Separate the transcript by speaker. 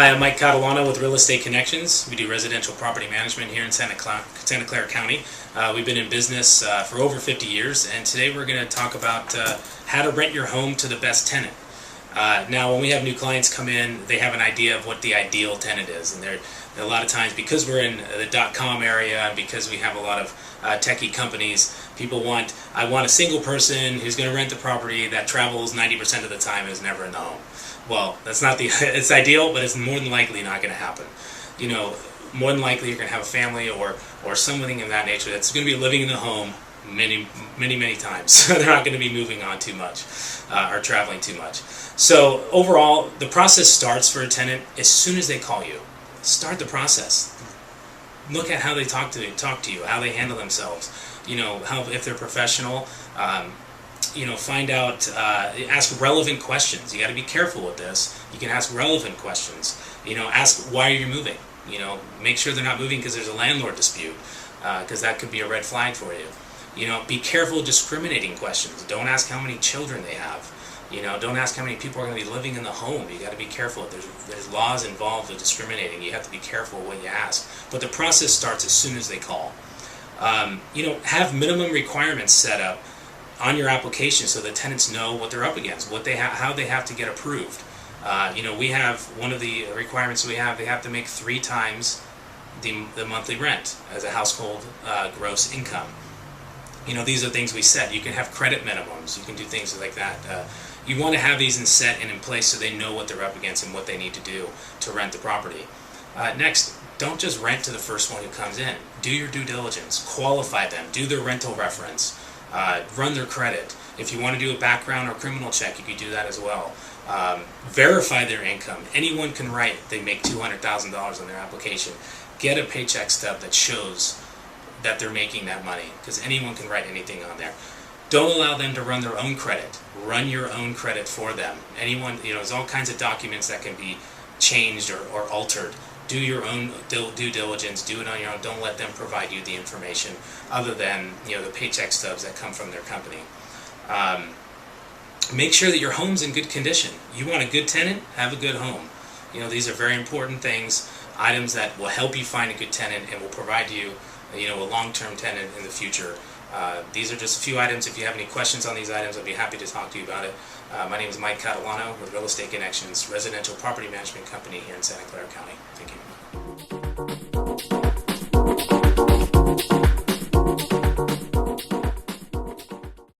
Speaker 1: Hi, I'm Mike Catalano with Real Estate Connections. We do residential property management here in Santa Clara County. We've been in business for over 50 years, and today we're going to talk about how to rent your home to the best tenant. Now, when we have new clients come in, they have an idea of what the ideal tenant is, and a lot of times, because we're in the .com area and because we have a lot of techie companies, I want a single person who's going to rent the property that travels 90% of the time and is never in the home. Well, that's not it's ideal, but it's more than likely not going to happen. You know, more than likely you're going to have a family or something of that nature that's going to be living in the home many times. They're not going to be moving on too much or traveling too much. So overall, the process starts for a tenant as soon as they call you. Start the process. Look at how they talk to you, how they handle themselves. You know, if they're professional. You know, find out, ask relevant questions. You got to be careful with this. You can ask relevant questions. You know, ask why are you moving. You know, make sure they're not moving because there's a landlord dispute, because that could be a red flag for you. You know, be careful discriminating questions. Don't ask how many children they have. You know, don't ask how many people are going to be living in the home. You got to be careful. There's laws involved with discriminating. You have to be careful what you ask. But the process starts as soon as they call. You know, have minimum requirements set up on your application so the tenants know what they're up against, how they have to get approved. You know, we have one of the requirements they have to make 3 times the monthly rent as a household gross income. You know, these are things we set. You can have credit minimums. You can do things like that. You want to have these set and in place so they know what they're up against and what they need to do to rent the property. Next, don't just rent to the first one who comes in. Do your due diligence. Qualify them. Do their rental reference. Run their credit. If you want to do a background or criminal check, you can do that as well. Verify their income. Anyone can write they make $200,000 on their application. Get a paycheck stub that shows that they're making that money, because anyone can write anything on there. Don't allow them to run their own credit. Run your own credit for them. Anyone, you know, there's all kinds of documents that can be changed or altered. Do your own due diligence. Do it on your own. Don't let them provide you the information other than, you know, the paycheck stubs that come from their company. Make sure that your home's in good condition. You want a good tenant? Have a good home. You know, these are very important things, items that will help you find a good tenant and will provide you, you know, a long-term tenant in the future. These are just a few items. If you have any questions on these items, I'd be happy to talk to you about it. My name is Mike Catalano with Real Estate Connections, residential property management company here in Santa Clara County. Thank you.